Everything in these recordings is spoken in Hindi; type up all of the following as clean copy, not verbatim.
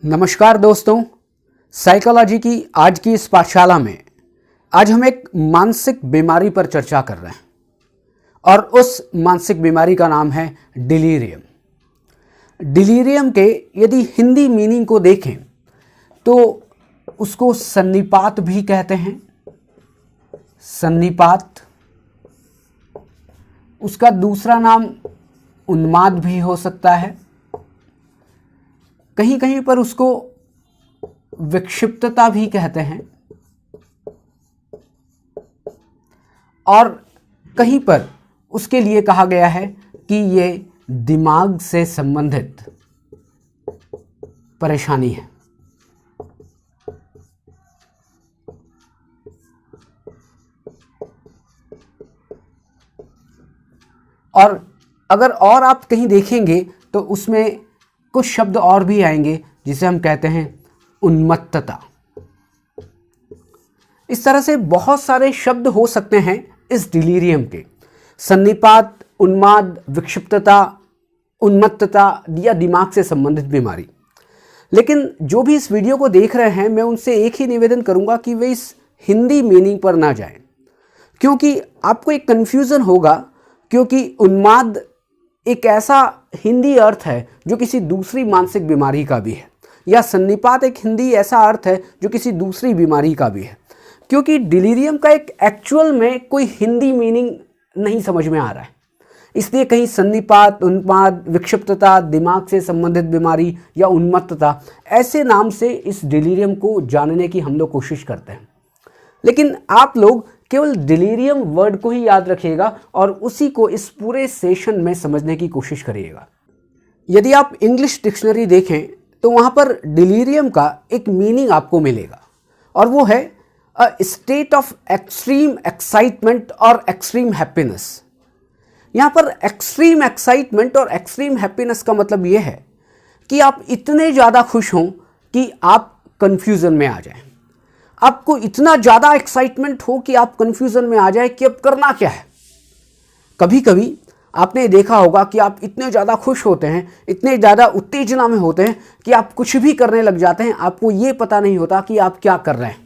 नमस्कार दोस्तों, साइकोलॉजी की आज की इस पाठशाला में आज हम एक मानसिक बीमारी पर चर्चा कर रहे हैं और उस मानसिक बीमारी का नाम है डिलीरियम। डिलीरियम के यदि हिंदी मीनिंग को देखें तो उसको सन्निपात भी कहते हैं। सन्निपात, उसका दूसरा नाम उन्माद भी हो सकता है। कहीं कहीं पर उसको विक्षिप्तता भी कहते हैं और कहीं पर उसके लिए कहा गया है कि ये दिमाग से संबंधित परेशानी है। और अगर और आप कहीं देखेंगे तो उसमें कुछ शब्द और भी आएंगे जिसे हम कहते हैं उन्मत्तता। इस तरह से बहुत सारे शब्द हो सकते हैं इस डिलीरियम के। सन्निपात, उन्माद, विक्षिप्तता, उन्मत्तता या दिमाग से संबंधित बीमारी। लेकिन जो भी इस वीडियो को देख रहे हैं, मैं उनसे एक ही निवेदन करूंगा कि वे इस हिंदी मीनिंग पर ना जाएं, क्योंकि आपको एक कन्फ्यूज़न होगा। क्योंकि उन्माद एक ऐसा हिंदी अर्थ है जो किसी दूसरी मानसिक बीमारी का भी है, या सन्निपात एक हिंदी ऐसा अर्थ है जो किसी दूसरी बीमारी का भी है। क्योंकि डिलीरियम का एक एक्चुअल में कोई हिंदी मीनिंग नहीं समझ में आ रहा है, इसलिए कहीं सन्निपात, उन्माद, विक्षिप्तता, दिमाग से संबंधित बीमारी या उन्मत्तता ऐसे नाम से इस डिलीरियम को जानने की हम लोग कोशिश करते हैं। लेकिन आप लोग केवल डिलीरियम वर्ड को ही याद रखिएगा और उसी को इस पूरे सेशन में समझने की कोशिश करिएगा। यदि आप इंग्लिश डिक्शनरी देखें तो वहाँ पर डिलीरियम का एक मीनिंग आपको मिलेगा और वो है a state of extreme excitement और एक्सट्रीम हैप्पीनेस। यहाँ पर एक्सट्रीम एक्साइटमेंट और एक्सट्रीम हैप्पीनेस का मतलब ये है कि आप इतने ज़्यादा खुश हों कि आप कन्फ्यूज़न में आ जाएं। आपको इतना ज़्यादा एक्साइटमेंट हो कि आप कन्फ्यूज़न में आ जाए कि अब करना क्या है। कभी कभी आपने देखा होगा कि आप इतने ज़्यादा खुश होते हैं, इतने ज़्यादा उत्तेजना में होते हैं कि आप कुछ भी करने लग जाते हैं, आपको ये पता नहीं होता कि आप क्या कर रहे हैं।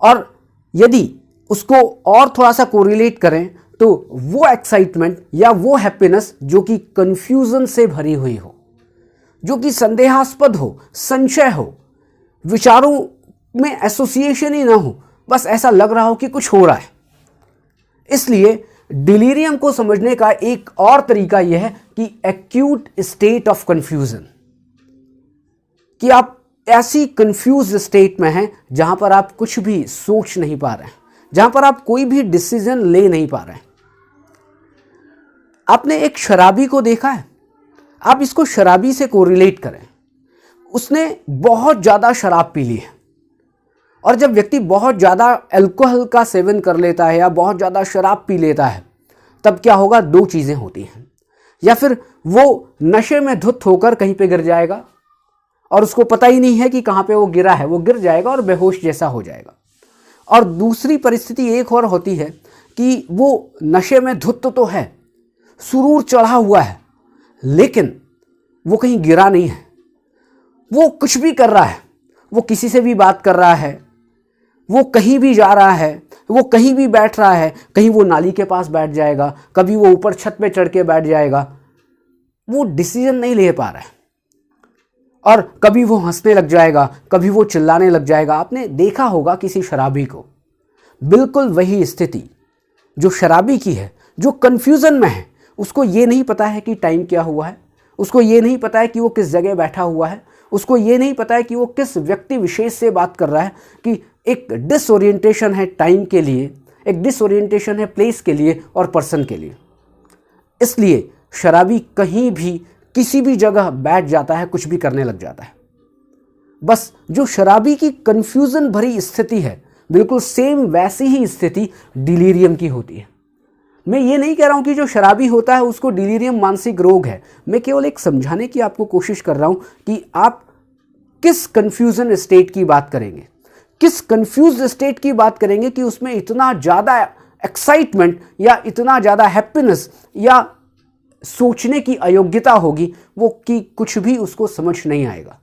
और यदि उसको और थोड़ा सा कोरिलेट करें तो वो एक्साइटमेंट या वो हैप्पीनेस जो कि कन्फ्यूज़न से भरी हुई हो, जो कि संदेहास्पद हो, संशय हो, विचारों में एसोसिएशन ही ना हो, बस ऐसा लग रहा हो कि कुछ हो रहा है। इसलिए डिलीरियम को समझने का एक और तरीका यह है कि एक्यूट स्टेट ऑफ कंफ्यूजन, कि आप ऐसी कंफ्यूज स्टेट में हैं जहां पर आप कुछ भी सोच नहीं पा रहे हैं, जहां पर आप कोई भी डिसीजन ले नहीं पा रहे हैं। आपने एक शराबी को देखा है, आप इसको शराबी से कोरिलेट करें। उसने बहुत ज़्यादा शराब पी ली है और जब व्यक्ति बहुत ज़्यादा अल्कोहल का सेवन कर लेता है या बहुत ज़्यादा शराब पी लेता है, तब क्या होगा? दो चीज़ें होती हैं। या फिर वो नशे में धुत होकर कहीं पे गिर जाएगा और उसको पता ही नहीं है कि कहाँ पे वो गिरा है, वो गिर जाएगा और बेहोश जैसा हो जाएगा। और दूसरी परिस्थिति एक और होती है कि वो नशे में धुत तो है, सुरूर चढ़ा हुआ है, लेकिन वो कहीं गिरा नहीं है। वो कुछ भी कर रहा है, वो किसी से भी बात कर रहा है, वो कहीं भी जा रहा है, वो कहीं भी बैठ रहा है। कहीं वो नाली के पास बैठ जाएगा, कभी वो ऊपर छत पे चढ़ के बैठ जाएगा। वो डिसीजन नहीं ले पा रहा है और कभी वो हंसने लग जाएगा, कभी वो चिल्लाने लग जाएगा। आपने देखा होगा किसी शराबी को, बिल्कुल वही स्थिति जो शराबी की है, जो कन्फ्यूज़न में है। उसको ये नहीं पता है कि टाइम क्या हुआ है, उसको ये नहीं पता है कि वो किस जगह बैठा हुआ है, उसको ये नहीं पता है कि वो किस व्यक्ति विशेष से बात कर रहा है। कि एक डिसओरिएंटेशन है टाइम के लिए, एक डिसओरिएंटेशन है प्लेस के लिए और पर्सन के लिए। इसलिए शराबी कहीं भी किसी भी जगह बैठ जाता है, कुछ भी करने लग जाता है। बस जो शराबी की कन्फ्यूज़न भरी स्थिति है, बिल्कुल सेम वैसी ही स्थिति डिलीरियम की होती है। मैं ये नहीं कह रहा हूँ कि जो शराबी होता है उसको डिलीरियम मानसिक रोग है। मैं केवल एक समझाने की आपको कोशिश कर रहा हूँ कि आप किस कन्फ्यूज़न स्टेट की बात करेंगे, किस कंफ्यूज स्टेट की बात करेंगे कि उसमें इतना ज़्यादा एक्साइटमेंट या इतना ज़्यादा हैप्पीनेस या सोचने की अयोग्यता होगी वो कि कुछ भी उसको समझ नहीं आएगा।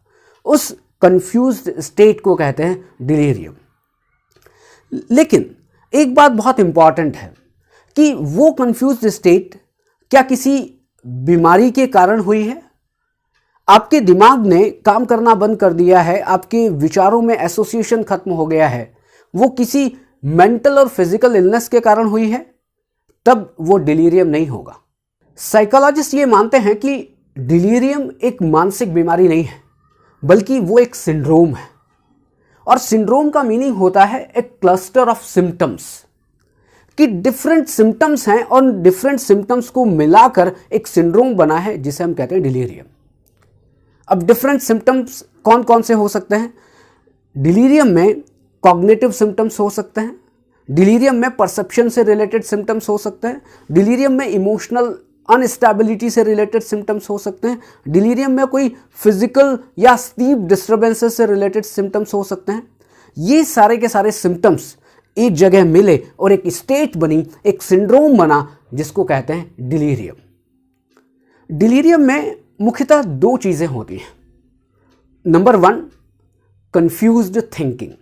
उस कंफ्यूज्ड स्टेट को कहते हैं डिलीरियम। लेकिन एक बात बहुत इंपॉर्टेंट है कि वो कंफ्यूज्ड स्टेट क्या किसी बीमारी के कारण हुई है? आपके दिमाग ने काम करना बंद कर दिया है, आपके विचारों में एसोसिएशन खत्म हो गया है, वो किसी मेंटल और फिजिकल इलनेस के कारण हुई है, तब वो डिलीरियम नहीं होगा। साइकोलॉजिस्ट ये मानते हैं कि डिलीरियम एक मानसिक बीमारी नहीं है, बल्कि वो एक सिंड्रोम है। और सिंड्रोम का मीनिंग होता है एक क्लस्टर ऑफ सिम्टम्स, कि डिफरेंट सिम्टम्स हैं और डिफरेंट सिम्टम्स को मिलाकर एक सिंड्रोम बना है जिसे हम कहते हैं डिलीरियम। अब डिफरेंट सिम्टम्स कौन कौन से हो सकते हैं? डिलीरियम में कॉग्निटिव सिम्टम्स हो सकते हैं, डिलीरियम में परसेप्शन से रिलेटेड सिम्टम्स हो सकते हैं, डिलीरियम में इमोशनल अनस्टेबिलिटी से रिलेटेड सिम्टम्स हो सकते हैं, डिलीरियम में कोई फिजिकल या स्लीप डिस्टर्बेंसेस से रिलेटेड सिम्टम्स हो सकते हैं। ये सारे के सारे सिम्टम्स एक जगह मिले और एक स्टेट बनी, एक सिंड्रोम बना, जिसको कहते हैं डिलीरियम। डिलीरियम में मुख्यतः दो चीजें होती हैं। Number 1, confused thinking.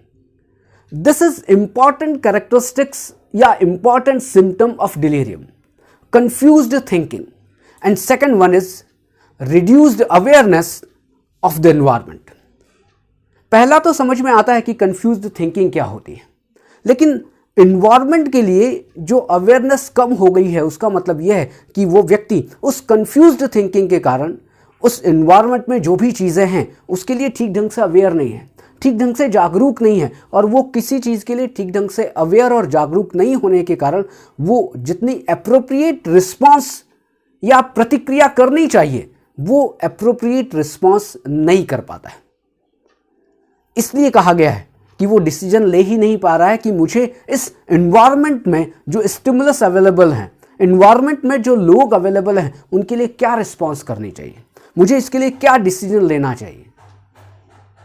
This is important characteristics या important symptom of delirium, confused thinking. And second one is reduced awareness of the environment. पहला तो समझ में आता है कि confused thinking क्या होती है, लेकिन environment के लिए जो awareness कम हो गई है उसका मतलब यह है कि वो व्यक्ति उस confused thinking के कारण उस environment में जो भी चीज़ें हैं उसके लिए ठीक ढंग से aware नहीं है, ठीक ढंग से जागरूक नहीं है, और वो किसी चीज़ के लिए ठीक ढंग से अवेयर और जागरूक नहीं होने के कारण वो जितनी एप्रोप्रिएट रिस्पांस या प्रतिक्रिया करनी चाहिए वो एप्रोप्रिएट रिस्पांस नहीं कर पाता है। इसलिए कहा गया है कि वो डिसीजन ले ही नहीं पा रहा है कि मुझे इस एनवायरनमेंट में जो स्टिमुलस अवेलेबल हैं, एनवायरनमेंट में जो लोग अवेलेबल हैं, उनके लिए क्या रिस्पांस करनी चाहिए, मुझे इसके लिए क्या डिसीजन लेना चाहिए।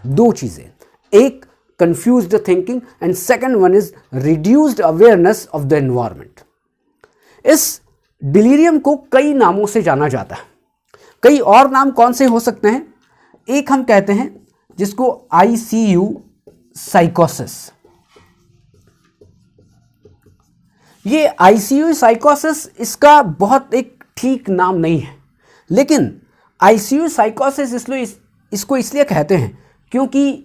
दो चीज़ें, एक confused thinking and second one is reduced awareness of the environment. इस डिलीरियम को कई नामों से जाना जाता है। कई और नाम कौन से हो सकते हैं? एक हम कहते हैं जिसको ICU साइकोसिस। ये ICU साइकोसिस इसका बहुत एक ठीक नाम नहीं है, लेकिन ICU साइकोसिस इसको इसलिए कहते हैं क्योंकि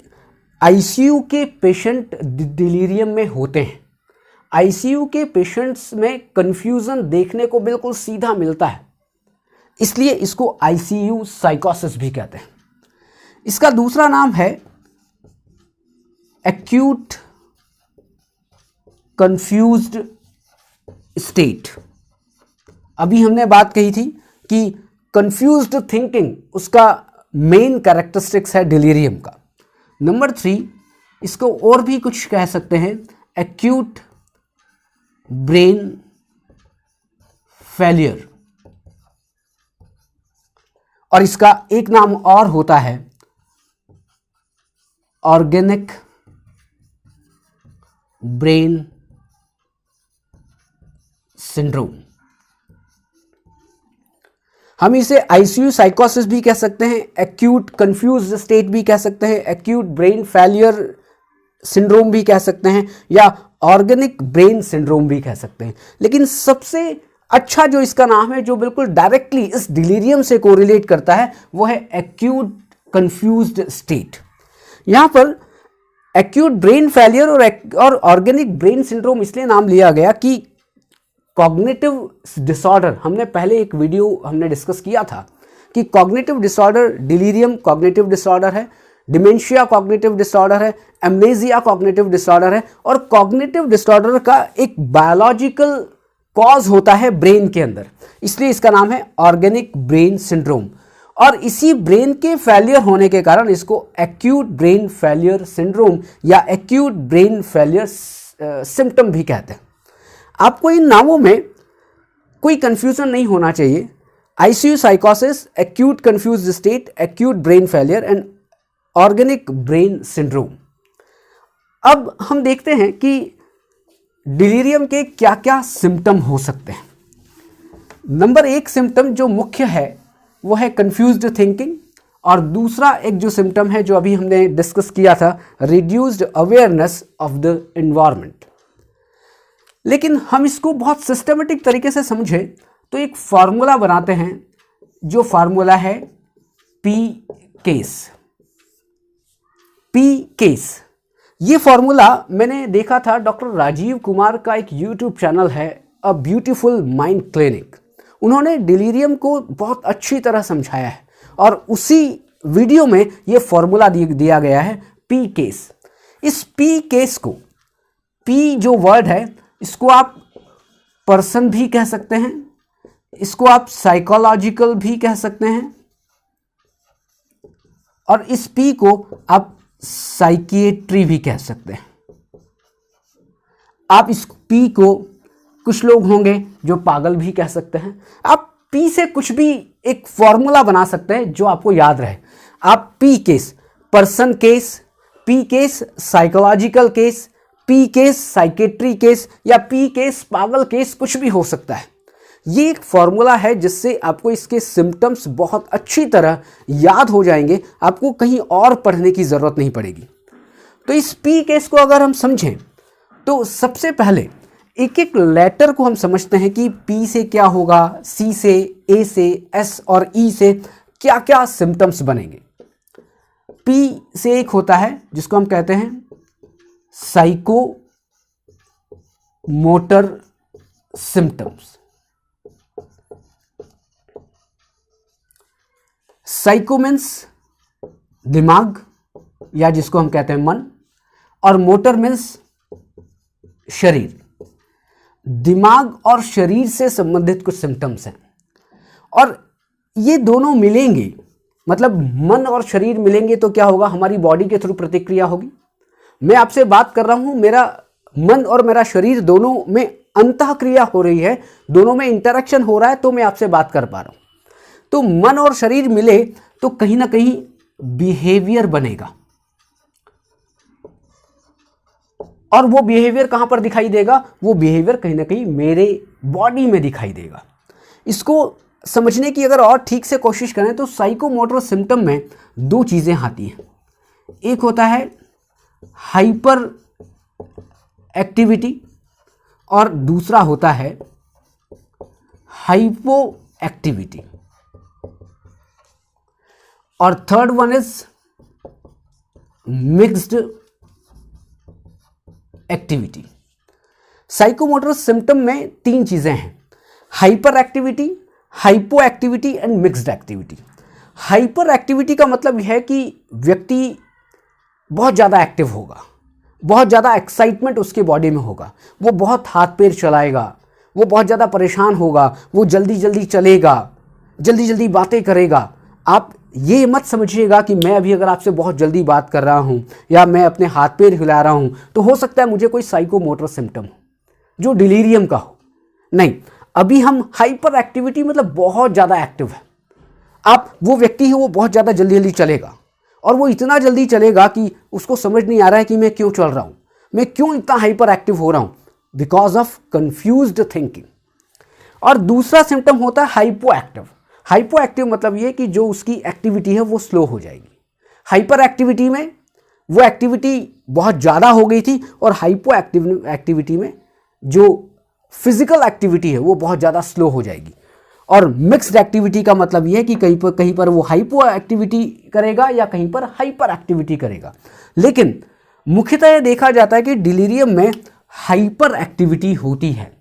आईसीयू के पेशेंट डिलीरियम में होते हैं। आईसीयू के पेशेंट्स में कंफ्यूजन देखने को बिल्कुल सीधा मिलता है, इसलिए इसको आईसीयू साइकोसिस भी कहते हैं। इसका दूसरा नाम है एक्यूट कंफ्यूज्ड स्टेट। अभी हमने बात कही थी कि कंफ्यूज्ड थिंकिंग उसका मेन कैरेक्टरिस्टिक्स है डिलीरियम का। नंबर 3, इसको और भी कुछ कह सकते हैं, एक्यूट ब्रेन फेलियर, और इसका एक नाम और होता है ऑर्गेनिक ब्रेन सिंड्रोम। हम इसे आईसीयू साइकोसिस भी कह सकते हैं, एक्यूट कंफ्यूज्ड स्टेट भी कह सकते हैं, एक्यूट ब्रेन फेलियर सिंड्रोम भी कह सकते हैं, या ऑर्गेनिक ब्रेन सिंड्रोम भी कह सकते हैं। लेकिन सबसे अच्छा जो इसका नाम है, जो बिल्कुल डायरेक्टली इस डिलीरियम से कोरिलेट करता है, वो है एक्यूट कंफ्यूज्ड स्टेट। यहां पर एक्यूट ब्रेन फेलियर और ऑर्गेनिक ब्रेन सिंड्रोम इसलिए नाम लिया गया कि कॉग्निटिव डिसऑर्डर, हमने पहले एक वीडियो हमने डिस्कस किया था कि cognitive disorder, delirium cognitive disorder है, डिमेंशिया कॉग्निटिव डिसऑर्डर है, एमनेजिया कॉग्निटिव डिसऑर्डर है, और कॉग्निटिव डिसऑर्डर का एक बायोलॉजिकल कॉज होता है ब्रेन के अंदर, इसलिए इसका नाम है ऑर्गेनिक ब्रेन सिंड्रोम। और इसी ब्रेन के फेलियर होने के कारण इसको एक्यूट ब्रेन फेलियर सिंड्रोम या एक्यूट ब्रेन फेलियर सिम्टम भी कहते हैं। आपको इन नामों में कोई कंफ्यूजन नहीं होना चाहिए। आईसीयू साइकोसिस, acute confused state, acute brain failure and organic brain syndrome. अब हम देखते हैं कि डिलीरियम के क्या क्या सिम्टम हो सकते हैं। नंबर 1 सिम्टम जो मुख्य है वो है कंफ्यूज्ड थिंकिंग, और दूसरा एक जो सिम्टम है जो अभी हमने डिस्कस किया था, reduced awareness of the environment. लेकिन हम इसको बहुत सिस्टमेटिक तरीके से समझें तो एक फार्मूला बनाते हैं, जो फार्मूला है पी केस। पी केस, ये फार्मूला मैंने देखा था, डॉक्टर राजीव कुमार का एक यूट्यूब चैनल है, अ ब्यूटीफुल माइंड क्लिनिक। उन्होंने डिलीरियम को बहुत अच्छी तरह समझाया है और उसी वीडियो में ये फॉर्मूला दिया गया है पी केस। इस पी केस को, पी जो वर्ड है इसको आप पर्सन भी कह सकते हैं, इसको आप साइकोलॉजिकल भी कह सकते हैं, और इस पी को आप साइकिएट्री भी कह सकते हैं। आप इस पी को, कुछ लोग होंगे जो पागल भी कह सकते हैं। आप पी से कुछ भी एक फॉर्मूला बना सकते हैं जो आपको याद रहे। आप P case person case, P case psychological case, P case psychiatry case, या पी केस पागल केस, कुछ भी हो सकता है। ये एक फॉर्मूला है जिससे आपको इसके सिम्टम्स बहुत अच्छी तरह याद हो जाएंगे, आपको कहीं और पढ़ने की ज़रूरत नहीं पड़ेगी। तो इस पी केस को अगर हम समझें तो सबसे पहले एक एक लेटर को हम समझते हैं कि पी से क्या होगा, सी से, ए से, एस और ई से क्या क्या सिम्टम्स बनेंगे। पी से एक होता है जिसको हम कहते हैं psycho motor symptoms. Psycho means दिमाग या जिसको हम कहते हैं मन, और मोटर मीन्स शरीर। दिमाग और शरीर से संबंधित कुछ सिम्टम्स हैं, और ये दोनों मिलेंगे, मतलब मन और शरीर मिलेंगे तो क्या होगा, हमारी बॉडी के थ्रू प्रतिक्रिया होगी। मैं आपसे बात कर रहा हूं, मेरा मन और मेरा शरीर दोनों में अंतःक्रिया हो रही है, दोनों में इंटरेक्शन हो रहा है, तो मैं आपसे बात कर पा रहा हूं। तो मन और शरीर मिले तो कहीं ना कहीं बिहेवियर बनेगा, और वो बिहेवियर कहां पर दिखाई देगा, वो बिहेवियर कहीं ना कहीं मेरे बॉडी में दिखाई देगा। इसको समझने की अगर और ठीक से कोशिश करें तो साइकोमोटर सिम्टम में दो चीजें आती हैं। एक होता है हाइपर एक्टिविटी और दूसरा होता है हाइपो एक्टिविटी, और third one is mixed activity. Psychomotor symptom में तीन चीजें हैं, hyper activity, hypo activity and mixed activity. Hyper activity का मतलब यह है कि व्यक्ति बहुत ज़्यादा एक्टिव होगा, बहुत ज़्यादा एक्साइटमेंट उसके बॉडी में होगा, वो बहुत हाथ पैर चलाएगा, वो बहुत ज़्यादा परेशान होगा, वो जल्दी जल्दी चलेगा, जल्दी जल्दी बातें करेगा। आप ये मत समझिएगा कि मैं अभी अगर आपसे बहुत जल्दी बात कर रहा हूँ या मैं अपने हाथ पैर हिला रहा हूँ तो हो सकता है मुझे कोई साइकोमोटर सिम्टम हो जो डिलीरियम का हो। नहीं, अभी हम हाइपर एक्टिविटी मतलब बहुत ज़्यादा एक्टिव है। आप वो व्यक्ति है वो बहुत ज़्यादा जल्दी जल्दी चलेगा, और वो इतना जल्दी चलेगा कि उसको समझ नहीं आ रहा है कि मैं क्यों चल रहा हूँ, मैं क्यों इतना हाइपर एक्टिव हो रहा हूँ, बिकॉज ऑफ कंफ्यूज्ड थिंकिंग। और दूसरा सिम्टम होता है हाइपो एक्टिव। हाइपो एक्टिव मतलब ये कि जो उसकी एक्टिविटी है वो स्लो हो जाएगी। हाइपर एक्टिविटी में वो एक्टिविटी बहुत ज़्यादा हो गई थी, और हाइपो एक्टिविटी में जो फिजिकल एक्टिविटी है वो बहुत ज़्यादा स्लो हो जाएगी। और मिक्स्ड एक्टिविटी का मतलब ये है कि कहीं पर वो हाइपो एक्टिविटी करेगा या कहीं पर हाइपर एक्टिविटी करेगा। लेकिन मुख्यतः ये देखा जाता है कि डिलीरियम में हाइपर एक्टिविटी होती है।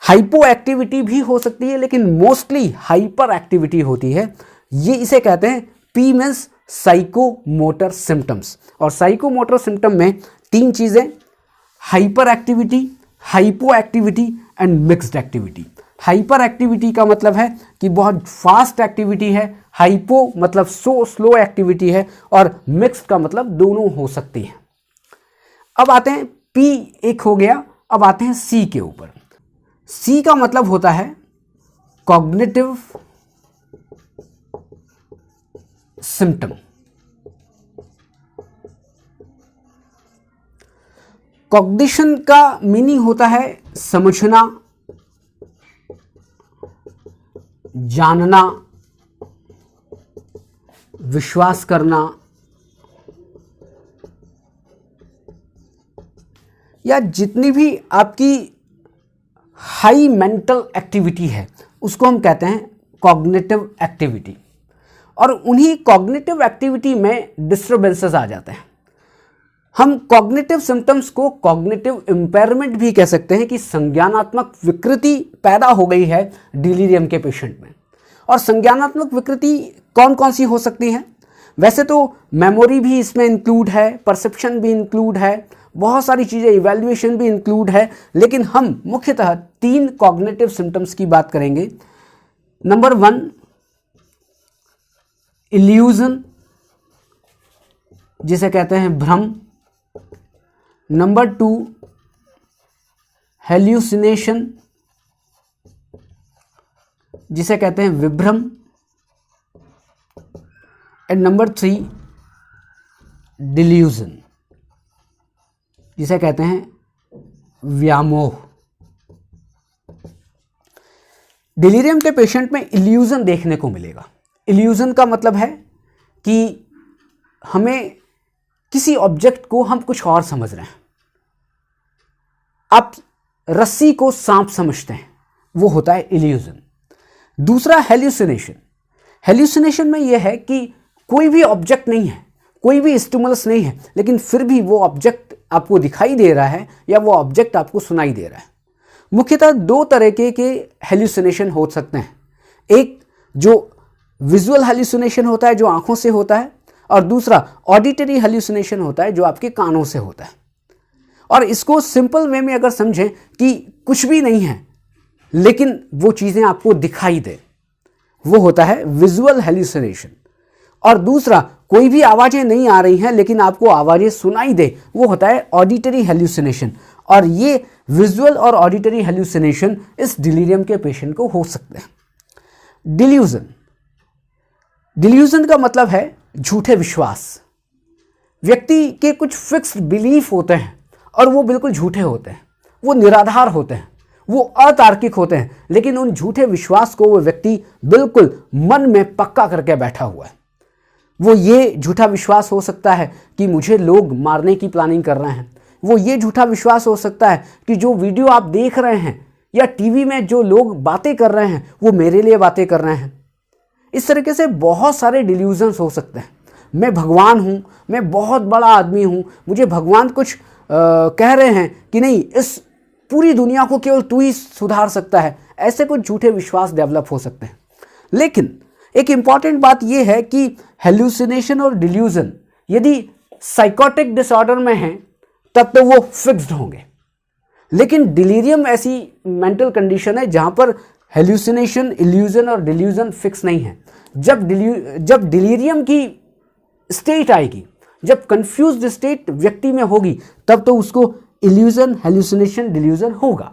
हाइपो एक्टिविटी भी हो सकती है लेकिन मोस्टली हाइपर एक्टिविटी होती है। ये इसे कहते हैं पी मीन्स साइकोमोटर सिम्टम्स। और साइकोमोटर सिम्टम में तीन चीजें, hyper activity, hypo activity and mixed activity. Hyper activity का मतलब है कि बहुत फास्ट एक्टिविटी है, हाइपो मतलब स्लो एक्टिविटी है, और मिक्स्ड का मतलब दोनों हो सकती है। अब आते हैं पी एक हो गया, अब आते हैं सी के ऊपर। सी का मतलब होता है कॉग्निटिव सिम्टम। कॉग्निशन का मीनिंग होता है समझना, जानना, विश्वास करना या जितनी भी आपकी हाई मेंटल एक्टिविटी है उसको हम कहते हैं कॉग्निटिव एक्टिविटी। और उन्हीं कॉग्निटिव एक्टिविटी में डिस्टर्बेंसेस आ जाते हैं। हम कॉग्निटिव सिम्टम्स को कॉग्निटिव इम्पेयरमेंट भी कह सकते हैं कि संज्ञानात्मक विकृति पैदा हो गई है डिलीरियम के पेशेंट में। और संज्ञानात्मक विकृति कौन कौन सी हो सकती है? वैसे तो मेमोरी भी इसमें इंक्लूड है, परसेप्शन भी इंक्लूड है, बहुत सारी चीज़ें, इवैल्यूएशन भी इंक्लूड है, लेकिन हम मुख्यतः 3 कॉग्निटिव सिम्टम्स की बात करेंगे। नंबर 1 इल्यूजन, जिसे कहते हैं भ्रम। नंबर 2 हेल्यूसिनेशन, जिसे कहते हैं विभ्रम। एंड नंबर 3 डिल्यूजन, जिसे कहते हैं व्यामोह। डिलीरियम के पेशेंट में इल्यूजन देखने को मिलेगा। इल्यूजन का मतलब है कि हमें किसी ऑब्जेक्ट को हम कुछ और समझ रहे हैं। आप रस्सी को सांप समझते हैं, वो होता है इल्यूजन। दूसरा हेल्यूसिनेशन। हेल्यूसिनेशन में यह है कि कोई भी ऑब्जेक्ट नहीं है, कोई भी स्टिमुलस नहीं है, लेकिन फिर भी वो ऑब्जेक्ट आपको दिखाई दे रहा है या वो ऑब्जेक्ट आपको सुनाई दे रहा है। मुख्यतः 2 तरह के हेल्यूसिनेशन हो सकते हैं। एक जो विजुअल हेल्यूसिनेशन होता है, जो आंखों से होता है, और दूसरा ऑडिटरी हेल्यूसिनेशन होता है, जो आपके कानों से होता है। और इसको सिंपल वे में अगर समझें कि कुछ भी नहीं है लेकिन वो चीज़ें आपको दिखाई दे, वो होता है विजुअल हेल्यूसिनेशन। और दूसरा कोई भी आवाज़ें नहीं आ रही हैं लेकिन आपको आवाज़ें सुनाई दे, वो होता है ऑडिटरी हेल्यूसिनेशन। और ये विजुअल और ऑडिटरी हेल्यूसिनेशन इस डिलीरियम के पेशेंट को हो सकते हैं। डिल्यूजन। डिल्यूजन का मतलब है झूठे विश्वास। व्यक्ति के कुछ फिक्स्ड बिलीफ होते हैं और वो बिल्कुल झूठे होते हैं, वो निराधार होते हैं, वो अतार्किक होते हैं, लेकिन उन झूठे विश्वास को वो व्यक्ति बिल्कुल मन में पक्का करके बैठा हुआ है। वो ये झूठा विश्वास हो सकता है कि मुझे लोग मारने की प्लानिंग कर रहे हैं। वो ये झूठा विश्वास हो सकता है कि जो वीडियो आप देख रहे हैं या टीवी में जो लोग बातें कर रहे हैं वो मेरे लिए बातें कर रहे हैं। इस तरीके से बहुत सारे डिल्यूजन्स हो सकते हैं। मैं भगवान हूँ, मैं बहुत बड़ा आदमी हूँ, मुझे भगवान कुछ कह रहे हैं कि नहीं, इस पूरी दुनिया को केवल तू ही सुधार सकता है। ऐसे कुछ झूठे विश्वास डेवलप हो सकते हैं। लेकिन एक इंपॉर्टेंट बात यह है कि हेल्यूसिनेशन और डिल्यूजन यदि साइकोटिक डिसऑर्डर में हैं तब तो वो फिक्स्ड होंगे, लेकिन डिलीरियम ऐसी मेंटल कंडीशन है जहां पर हेल्यूसिनेशन, इल्यूजन और डिल्यूजन फिक्स नहीं है। जब डिलीरियम की स्टेट आएगी, जब कंफ्यूज्ड स्टेट व्यक्ति में होगी, तब तो उसको इल्यूजन, हेल्यूसिनेशन, डिल्यूजन होगा।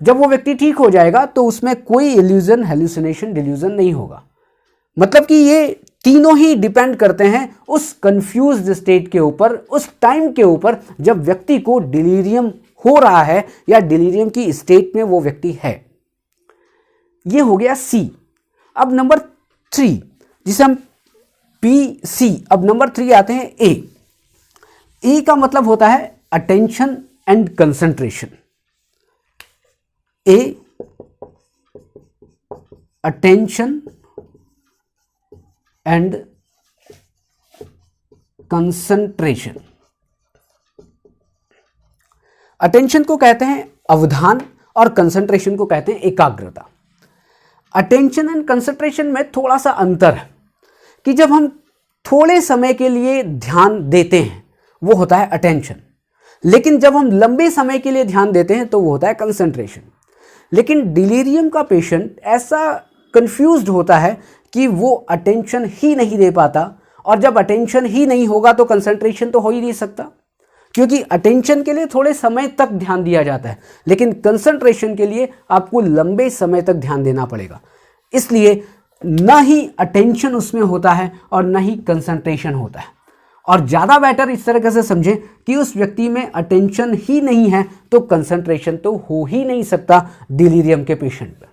जब वो व्यक्ति ठीक हो जाएगा तो उसमें कोई इल्यूजन, हेल्यूसिनेशन, डिल्यूजन नहीं होगा। मतलब कि ये तीनों ही डिपेंड करते हैं उस कंफ्यूज्ड स्टेट के ऊपर, उस टाइम के ऊपर जब व्यक्ति को डिलीरियम हो रहा है या डिलीरियम की स्टेट में वो व्यक्ति है। ये हो गया सी। अब नंबर 3, जिसे हम PC, अब नंबर 3 आते हैं ए। ए का मतलब होता है attention and concentration. A, attention and concentration. Attention को कहते हैं अवधान और कंसंट्रेशन को कहते हैं एकाग्रता। अटेंशन एंड कंसंट्रेशन में थोड़ा सा अंतर है कि जब हम थोड़े समय के लिए ध्यान देते हैं वो होता है अटेंशन, लेकिन जब हम लंबे समय के लिए ध्यान देते हैं तो वो होता है कंसंट्रेशन। लेकिन डिलीरियम का पेशेंट ऐसा कंफ्यूज्ड होता है कि वो अटेंशन ही नहीं दे पाता, और जब अटेंशन ही नहीं होगा तो कंसंट्रेशन तो हो ही नहीं सकता, क्योंकि अटेंशन के लिए थोड़े समय तक ध्यान दिया जाता है, लेकिन कंसंट्रेशन के लिए आपको लंबे समय तक ध्यान देना पड़ेगा। इसलिए न ही अटेंशन उसमें होता है और न ही कंसंट्रेशन होता है। और ज़्यादा बेटर इस तरह से समझें कि उस व्यक्ति में अटेंशन ही नहीं है तो कंसंट्रेशन तो हो ही नहीं सकता डिलीरियम के पेशेंट में।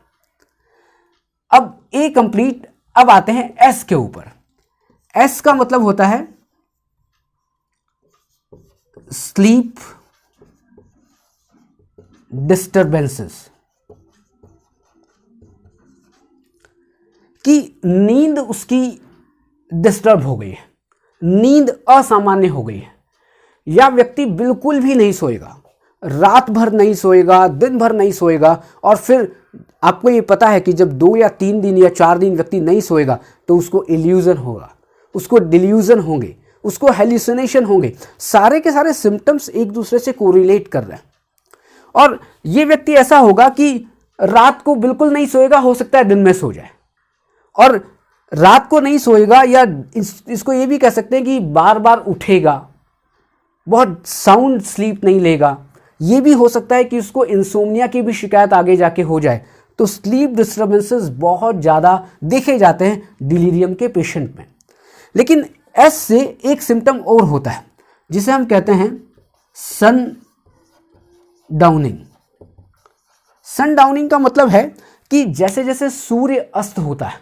अब ए कंप्लीट। अब आते हैं एस के ऊपर। एस का मतलब होता है स्लीप डिस्टर्बेंसेस, कि नींद उसकी डिस्टर्ब हो गई है, नींद असामान्य हो गई है, या व्यक्ति बिल्कुल भी नहीं सोएगा, रात भर नहीं सोएगा, दिन भर नहीं सोएगा, और फिर आपको ये पता है कि जब 2 या 3 दिन या 4 दिन व्यक्ति नहीं सोएगा तो उसको इल्यूजन होगा, उसको डिल्यूजन होंगे, उसको हेल्यूसिनेशन होंगे, सारे के सारे सिम्टम्स एक दूसरे से कोरिलेट कर रहे हैं। और ये व्यक्ति ऐसा होगा कि रात को बिल्कुल नहीं सोएगा, हो सकता है दिन में सो जाए, और रात को नहीं सोएगा, या इसको ये भी कह सकते हैं कि बार बार उठेगा, बहुत साउंड स्लीप नहीं लेगा। ये भी हो सकता है कि उसको इंसोम्निया की भी शिकायत आगे जाके हो जाए। तो स्लीप डिस्टर्बेंसेस बहुत ज़्यादा देखे जाते हैं डिलीरियम के पेशेंट में। लेकिन एस से एक सिम्टम और होता है जिसे हम कहते हैं सन डाउनिंग। सन डाउनिंग का मतलब है कि जैसे जैसे सूर्य अस्त होता है,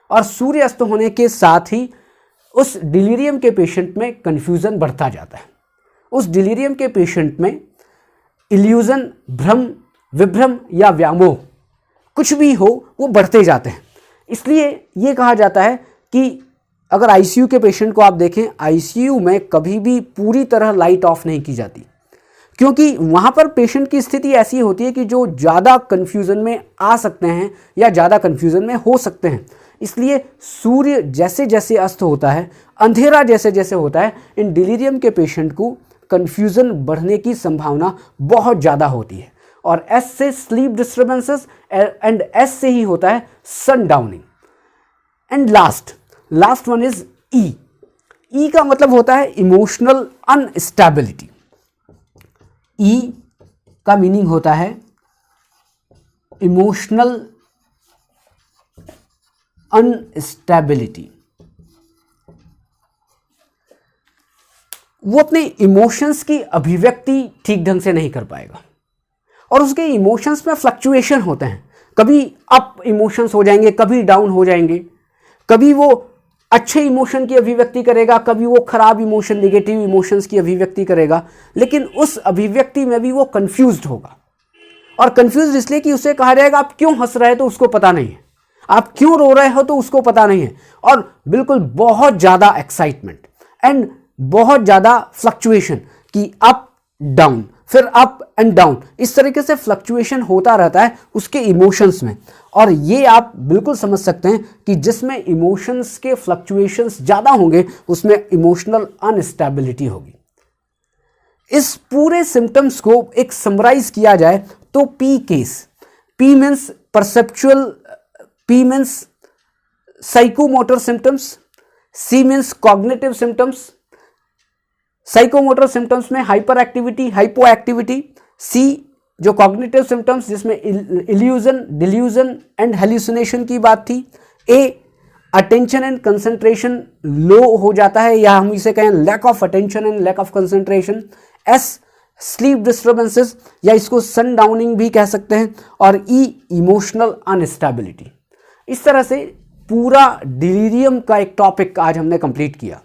और सूर्य अस्त होने के साथ ही उस डिलीरियम के पेशेंट में कन्फ्यूज़न बढ़ता जाता है। उस डिलीरियम के पेशेंट में इल्यूजन, भ्रम, विभ्रम या व्यामोह कुछ भी हो वो बढ़ते जाते हैं। इसलिए ये कहा जाता है कि अगर आईसीयू के पेशेंट को आप देखें, आईसीयू में कभी भी पूरी तरह लाइट ऑफ नहीं की जाती, क्योंकि वहाँ पर पेशेंट की स्थिति ऐसी होती है कि जो ज़्यादा कन्फ्यूज़न में आ सकते हैं या ज़्यादा कन्फ्यूज़न में हो सकते हैं। इसलिए सूर्य जैसे जैसे अस्त होता है, अंधेरा जैसे जैसे होता है, इन डिलीरियम के पेशेंट को कन्फ्यूज़न बढ़ने की संभावना बहुत ज़्यादा होती है। और एस से स्लीप डिस्टर्बेंसेस, एंड एस से ही होता है sundowning. And last one is E. E का मतलब होता है इमोशनल अनस्टेबिलिटी। ई का मीनिंग होता है इमोशनल अनस्टेबिलिटी। वो अपने इमोशंस की अभिव्यक्ति ठीक ढंग से नहीं कर पाएगा, और उसके इमोशंस में फ्लक्चुएशन होते हैं। कभी अप इमोशंस हो जाएंगे, कभी डाउन हो जाएंगे, कभी वो अच्छे इमोशन की अभिव्यक्ति करेगा, कभी वो खराब इमोशन, नेगेटिव इमोशंस की अभिव्यक्ति करेगा, लेकिन उस अभिव्यक्ति में भी वो कंफ्यूज्ड होगा। और कंफ्यूज्ड इसलिए कि उसे कहा जाएगा आप क्यों हंस रहे हो तो उसको पता नहीं है, आप क्यों रो रहे हो तो उसको पता नहीं है, और बिल्कुल बहुत ज़्यादा एक्साइटमेंट एंड बहुत ज़्यादा फ्लक्चुएशन कि अप डाउन, फिर अप एंड डाउन, इस तरीके से फ्लक्चुएशन होता रहता है उसके इमोशंस में। और ये आप बिल्कुल समझ सकते हैं कि जिसमें इमोशंस के फ्लक्चुएशंस ज़्यादा होंगे उसमें इमोशनल अनस्टेबिलिटी होगी। इस पूरे सिम्टम्स को एक समराइज किया जाए तो P case, P means perceptual, P means psychomotor symptoms, C means cognitive symptoms. Psychomotor symptoms में hyperactivity, hypoactivity. C जो कॉग्निटिव सिम्टम्स जिसमें इल्यूजन, डिल्यूजन एंड हेल्यूसिनेशन की बात थी। A attention and concentration low हो जाता है, या हम इसे कहें lack of attention and lack of concentration. S sleep disturbances, या इसको सन डाउनिंग भी कह सकते हैं। और ई इमोशनल अनस्टेबिलिटी। इस तरह से पूरा डिलीरियम का एक टॉपिक आज हमने कंप्लीट किया।